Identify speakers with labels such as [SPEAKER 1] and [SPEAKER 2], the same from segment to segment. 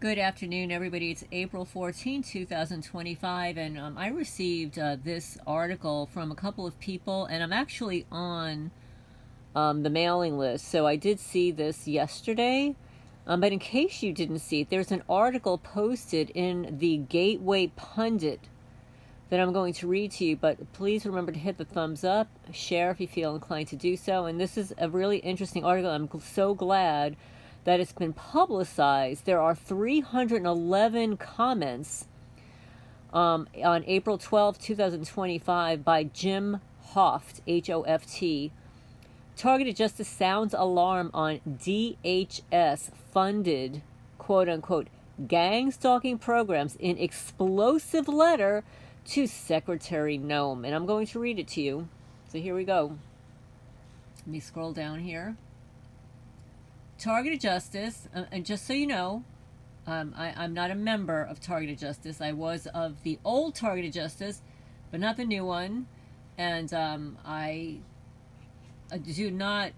[SPEAKER 1] Good afternoon, everybody. It's April 14, 2025, and I received this article from a couple of people, and I'm actually on the mailing list, so I did see this yesterday. But in case you didn't see it, there's an article posted in the Gateway Pundit that I'm going to read to you, but please remember to hit the thumbs up, share if you feel inclined to do so, and this is a really interesting article. I'm so glad that it's been publicized. There are 311 comments on April 12, 2025 by Jim Hoft, H-O-F-T. Targeted justice sounds alarm on DHS-funded, quote-unquote, gang-stalking programs in explosive letter to Secretary Noem. And I'm going to read it to you. So here we go. Let me scroll down here. Targeted Justice, and just so you know, I'm not a member of Targeted Justice. I was of the old Targeted Justice, but not the new one. And I do not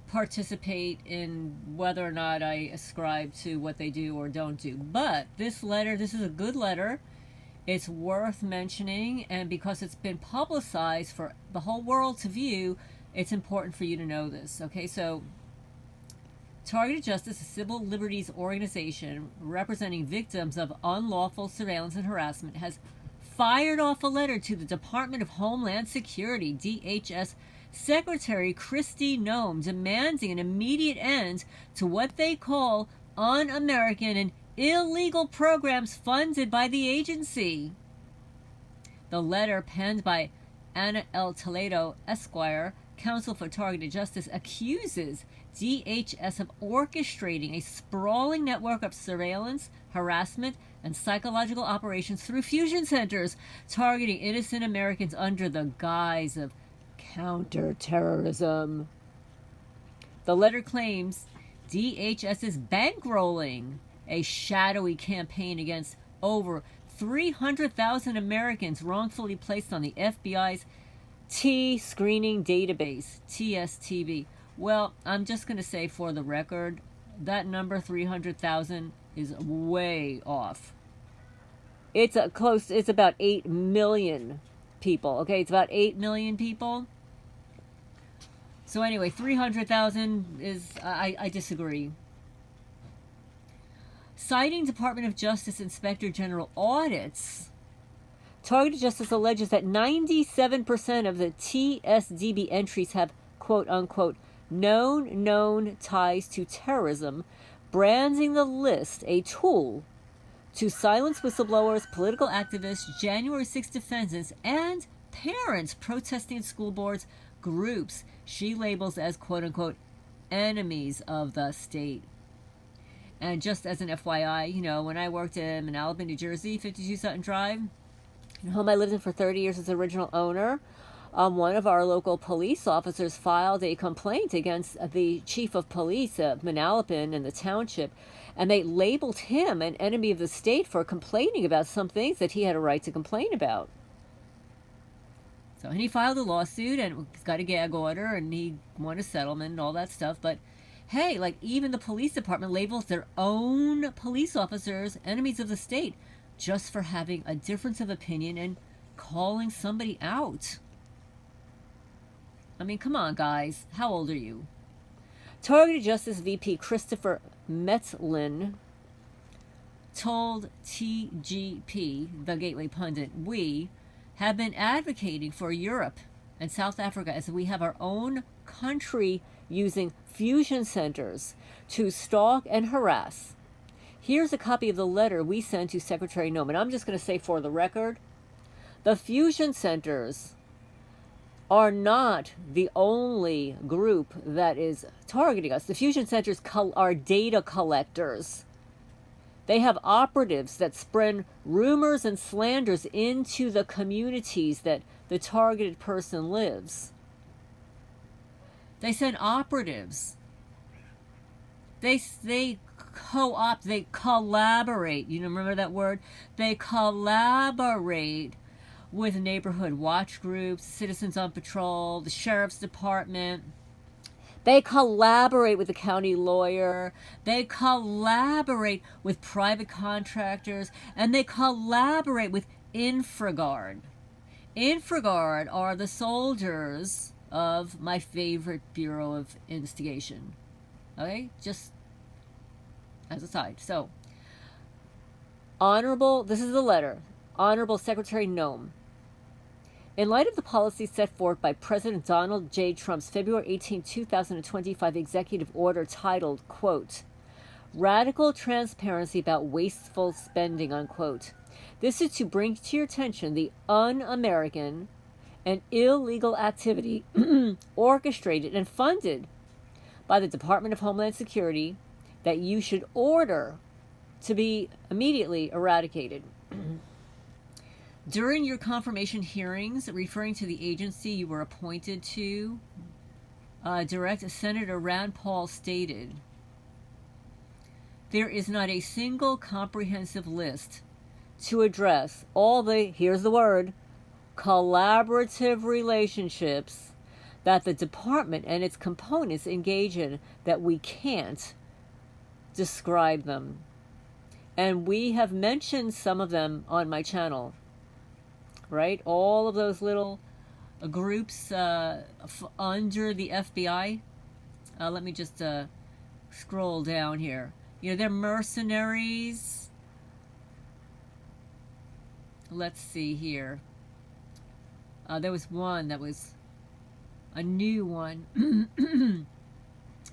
[SPEAKER 1] participate in whether or not I ascribe to what they do or don't do. But this letter, this is a good letter. It's worth mentioning, and because it's been publicized for the whole world to view, it's important for you to know this. Okay, so Targeted Justice, a civil liberties organization representing victims of unlawful surveillance and harassment, has fired off a letter to the Department of Homeland Security, DHS Secretary Kristi Noem, demanding an immediate end to what they call un-American and illegal programs funded by the agency. The letter, penned by Anna L. Toledo, Esquire, counsel for Targeted Justice, accuses DHS of orchestrating a sprawling network of surveillance, harassment, and psychological operations through fusion centers, targeting innocent Americans under the guise of counterterrorism. The letter claims DHS is bankrolling a shadowy campaign against over 300,000 Americans wrongfully placed on the FBI's T-screening database, TSTB. Well, I'm just going to say for the record, that number 300,000 is way off. It's about 8 million people. Okay, it's about 8 million people. So anyway, 300,000 is, I disagree. Citing Department of Justice Inspector General audits, Targeted Justice alleges that 97% of the TSDB entries have, quote-unquote, known ties to terrorism, branding the list a tool to silence whistleblowers, political activists, January 6 defendants, and parents protesting in school boards, groups she labels as, quote-unquote, enemies of the state. And just as an FYI, you know, when I worked in Manalapan, New Jersey, 52 Sutton Drive, the home I lived in for 30 years as the original owner, one of our local police officers filed a complaint against the chief of police of Manalapan and the township, and they labeled him an enemy of the state for complaining about some things that he had a right to complain about. So, and he filed a lawsuit and got a gag order, and he won a settlement and all that stuff. But hey, like, even the police department labels their own police officers enemies of the state just for having a difference of opinion and calling somebody out. I mean, come on, guys. How old are you? Targeted Justice VP Christopher Metzlin told TGP, the Gateway Pundit, we have been advocating for Europe and South Africa as we have our own country using fusion centers to stalk and harass. Here's a copy of the letter we sent to Secretary Noem. And I'm just going to say for the record, the fusion centers are not the only group that is targeting us. The fusion centers are data collectors. They have operatives that spread rumors and slanders into the communities that the targeted person lives. They send operatives. They co-opt, they collaborate. You remember that word? They collaborate with neighborhood watch groups, citizens on patrol, the sheriff's department, They collaborate with the county lawyer. They collaborate with private contractors. And they collaborate with InfraGard. InfraGard are the soldiers of my favorite Bureau of Investigation. Okay? Just as a side. So, this is the letter. Honorable Secretary Noem. In light of the policy set forth by President Donald J. Trump's February 18, 2025 executive order titled, quote, Radical Transparency About Wasteful Spending, unquote. This is to bring to your attention the un-American and illegal activity orchestrated and funded by the Department of Homeland Security that you should order to be immediately eradicated. During your confirmation hearings, referring to the agency you were appointed to, direct Senator Rand Paul stated, there is not a single comprehensive list to address all the, here's the word, collaborative relationships that the department and its components engage in that we can't describe them. And we have mentioned some of them on my channel, right? All of those little groups under the FBI. Let me just scroll down here. You know, they're mercenaries. Let's see here. There was one that was a new one.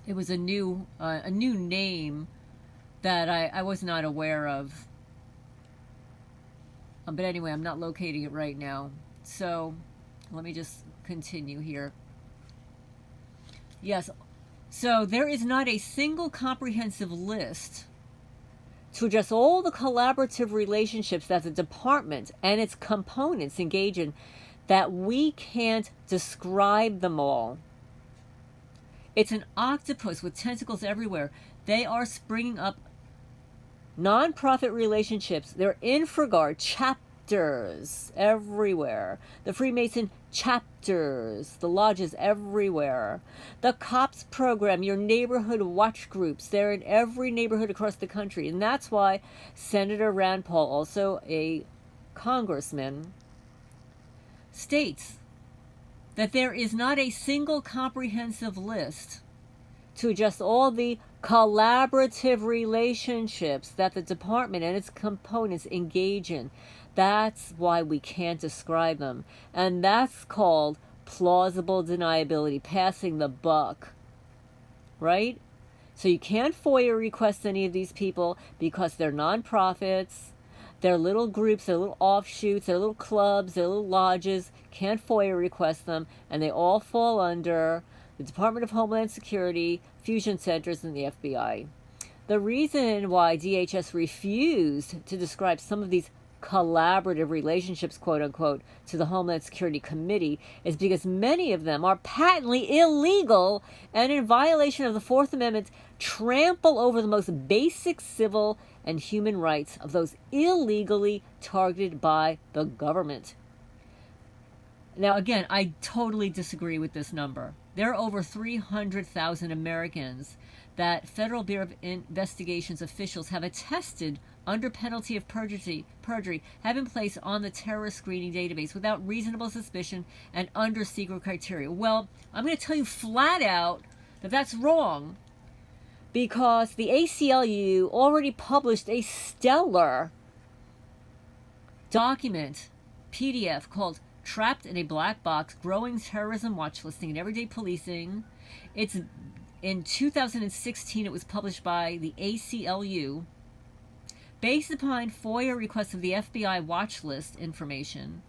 [SPEAKER 1] It was a new name that I was not aware of. But anyway, I'm not locating it right now. So let me just continue here. Yes. So there is not a single comprehensive list to address all the collaborative relationships that the department and its components engage in that we can't describe them all. It's an octopus with tentacles everywhere. They are springing up non-profit relationships. They're InfraGard chapters everywhere. The Freemason chapters, the lodges everywhere. The COPS program, your neighborhood watch groups, they're in every neighborhood across the country. And that's why Senator Rand Paul, also a congressman, states that there is not a single comprehensive list to address all the collaborative relationships that the department and its components engage in. That's why we can't describe them. And that's called plausible deniability, passing the buck. Right? So you can't FOIA request any of these people because they're nonprofits, they're little groups, they're little offshoots, they're little clubs, they're little lodges. Can't FOIA request them, and they all fall under the Department of Homeland Security, fusion centers, and the FBI. The reason why DHS refused to describe some of these collaborative relationships, quote unquote, to the Homeland Security Committee is because many of them are patently illegal and in violation of the Fourth Amendment, trample over the most basic civil and human rights of those illegally targeted by the government. Now, again, I totally disagree with this number. There are over 300,000 Americans that Federal Bureau of Investigations officials have attested under penalty of perjury have been placed on the terrorist screening database without reasonable suspicion and under secret criteria. Well, I'm going to tell you flat out that that's wrong, because the ACLU already published a stellar document, PDF, called Trapped in a Black Box, Growing Terrorism Watchlisting and Everyday Policing. It's in 2016, it was published by the ACLU, based upon FOIA requests of the FBI watch list information.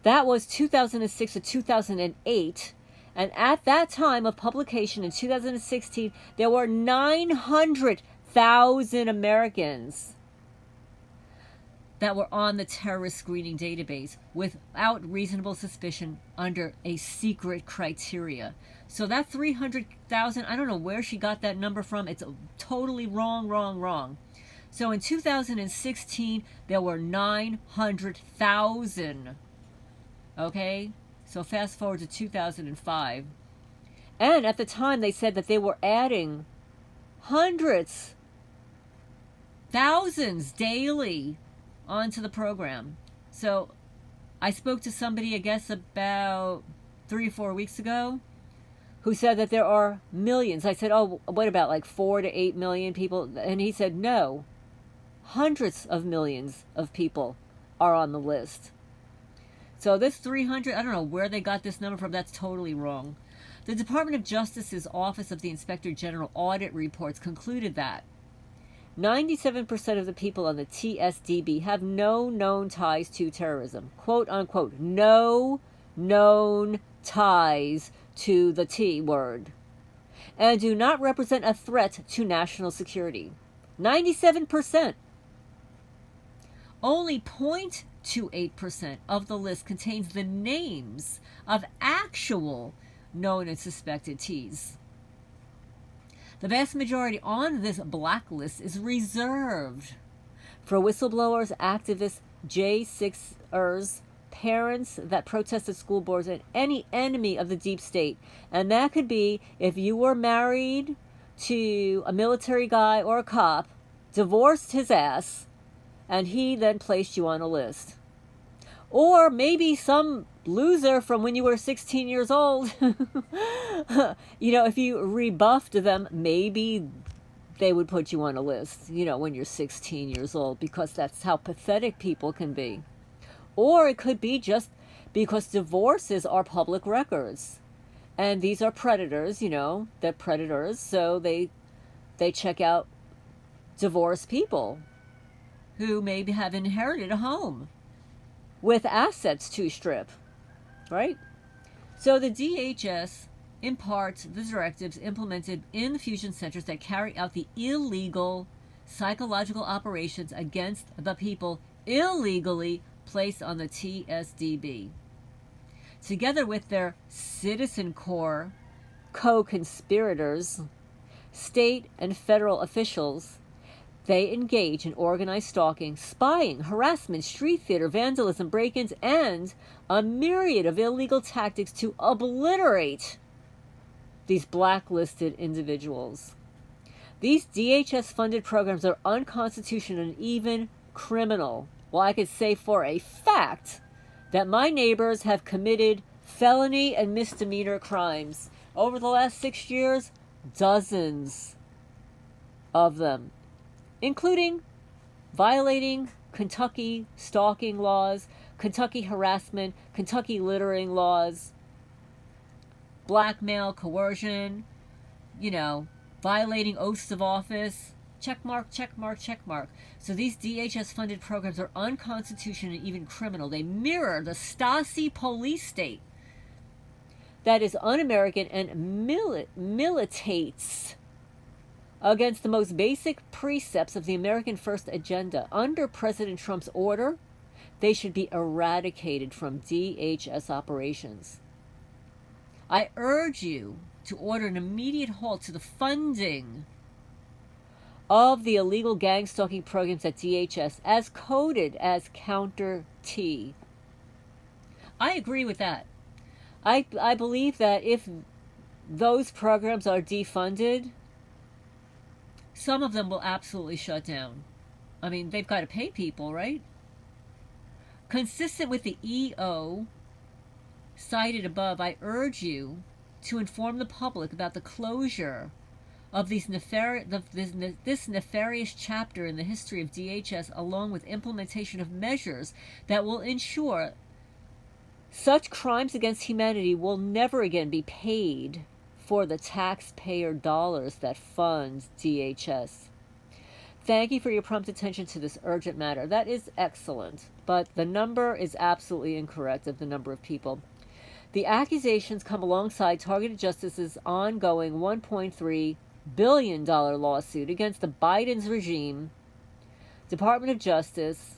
[SPEAKER 1] That was 2006 to 2008. And at that time of publication in 2016, there were 900,000 Americans that were on the terrorist screening database without reasonable suspicion under a secret criteria. So that 300,000, I don't know where she got that number from. It's totally wrong. So in 2016, there were 900,000. Okay? So fast forward to 2005. And at the time, they said that they were adding hundreds, thousands daily onto the program. So I spoke to somebody, I guess, about 3 or 4 weeks ago, who said that there are millions. I said, oh, what about like 4 to 8 million people? And he said, no, hundreds of millions of people are on the list. So this 300, I don't know where they got this number from. That's totally wrong. The Department of Justice's Office of the Inspector General audit reports concluded that 97% of the people on the TSDB have no known ties to terrorism. Quote unquote, no known ties to the T word, and do not represent a threat to national security. 97%. Only 0.28% of the list contains the names of actual known and suspected Ts. The vast majority on this blacklist is reserved for whistleblowers, activists, J6ers, parents that protested school boards, and any enemy of the deep state. And that could be if you were married to a military guy or a cop, divorced his ass, and he then placed you on a list. Or maybe some loser from when you were 16 years old. If you rebuffed them, maybe they would put you on a list, when you're 16 years old, because that's how pathetic people can be. Or it could be just because divorces are public records. And these are predators, they're predators, so they check out divorced people who maybe have inherited a home with assets to strip, right? So the DHS imparts the directives implemented in the fusion centers that carry out the illegal psychological operations against the people illegally placed on the TSDB. Together with their Citizen Corps co-conspirators, state and federal officials, they engage in organized stalking, spying, harassment, street theater, vandalism, break-ins, and a myriad of illegal tactics to obliterate these blacklisted individuals. These DHS-funded programs are unconstitutional and even criminal. Well, I could say for a fact that my neighbors have committed felony and misdemeanor crimes. Over the last 6 years, dozens of them, including violating Kentucky stalking laws, Kentucky harassment, Kentucky littering laws, blackmail, coercion, violating oaths of office. Check mark, check mark, check mark. So these DHS-funded programs are unconstitutional and even criminal. They mirror the Stasi police state that is un-American and militates against the most basic precepts of the American First agenda. Under President Trump's order, they should be eradicated from DHS operations. I urge you to order an immediate halt to the funding of the illegal gang stalking programs at DHS as coded as Counter T. I agree with that. I believe that if those programs are defunded, some of them will absolutely shut down. I mean, they've got to pay people, right? Consistent with the EO cited above, I urge you to inform the public about the closure of this nefarious chapter in the history of DHS, along with implementation of measures that will ensure such crimes against humanity will never again be paid for the taxpayer dollars that fund DHS. Thank you for your prompt attention to this urgent matter. That is excellent, but the number is absolutely incorrect of the number of people. The accusations come alongside Targeted Justice's ongoing $1.3 billion lawsuit against the Biden's regime, Department of Justice,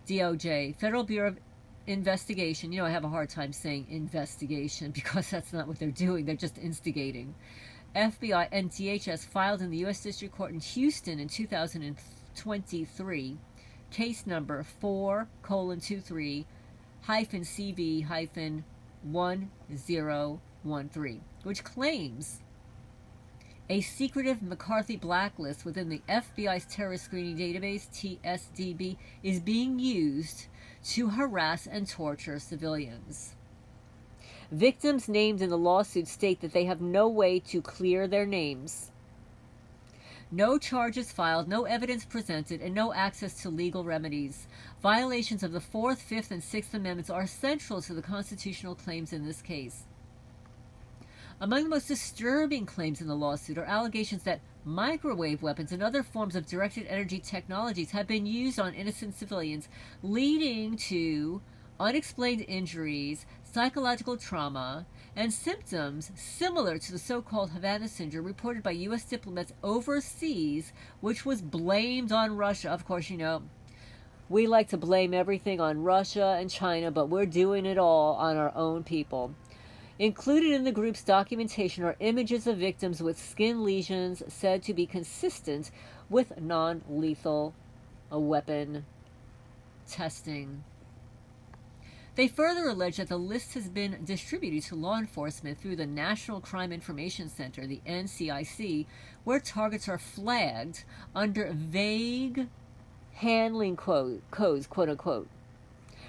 [SPEAKER 1] DOJ, Federal Bureau of Investigation. I have a hard time saying investigation because that's not what they're doing. They're just instigating. FBI and DHS filed in the U.S. District Court in Houston in 2023, case number 4:23-CV-10 13, which claims a secretive McCarthy blacklist within the FBI's terrorist screening database, TSDB, is being used to harass and torture civilians. Victims named in the lawsuit state that they have no way to clear their names. No charges filed, no evidence presented, and no access to legal remedies. Violations of the 4th, 5th, and 6th Amendments are central to the constitutional claims in this case. Among the most disturbing claims in the lawsuit are allegations that microwave weapons and other forms of directed energy technologies have been used on innocent civilians, leading to unexplained injuries, psychological trauma, and symptoms similar to the so-called Havana syndrome reported by U.S. diplomats overseas, which was blamed on Russia. Of course, you know, we like to blame everything on Russia and China, but we're doing it all on our own people. Included in the group's documentation are images of victims with skin lesions said to be consistent with non-lethal weapon testing. They further allege that the list has been distributed to law enforcement through the National Crime Information Center, the NCIC, where targets are flagged under vague handling codes, quote unquote,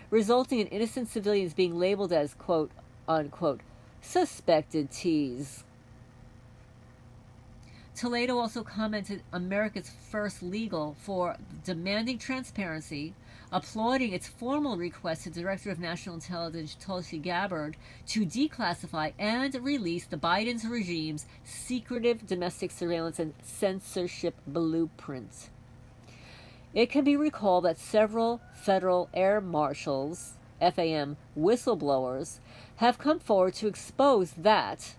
[SPEAKER 1] resulting in innocent civilians being labeled as, quote unquote, suspected T's. Toledo also commented America's First Legal for demanding transparency, applauding its formal request to Director of National Intelligence Tulsi Gabbard to declassify and release the Biden regime's secretive domestic surveillance and censorship blueprint. It can be recalled that several federal air marshals, FAM whistleblowers, have come forward to expose that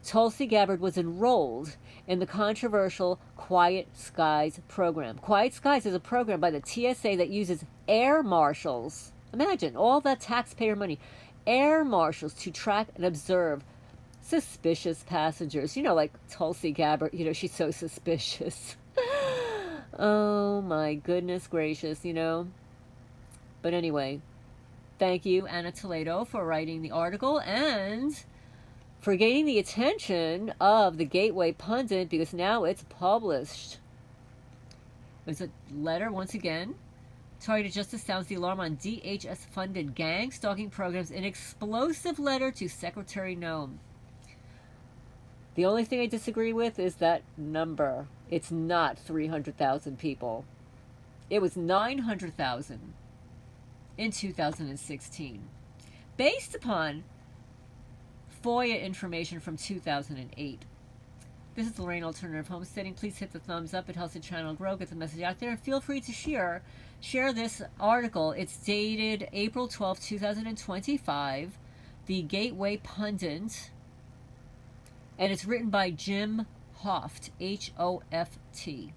[SPEAKER 1] Tulsi Gabbard was enrolled in the controversial Quiet Skies program. Quiet Skies is a program by the TSA that uses air marshals. Imagine all that taxpayer money. Air marshals to track and observe suspicious passengers. You know, like Tulsi Gabbard, you know, she's so suspicious. Oh my goodness gracious, you know. But anyway, thank you, Anna Toledo, for writing the article and for gaining the attention of the Gateway Pundit, because now it's published. There's a letter, once again. Targeted Justice sounds the alarm on DHS-funded gang-stalking programs in explosive letter to Secretary Noem. The only thing I disagree with is that number. It's not 300,000 people. It was 900,000 in 2016. Based upon FOIA information from 2008. This is Lorraine Alternative Homesteading. Please hit the thumbs up. It helps the channel grow, get the message out there. And feel free to share this article. It's dated April 12, 2025. The Gateway Pundit. And it's written by Jim Hoft, Hoft.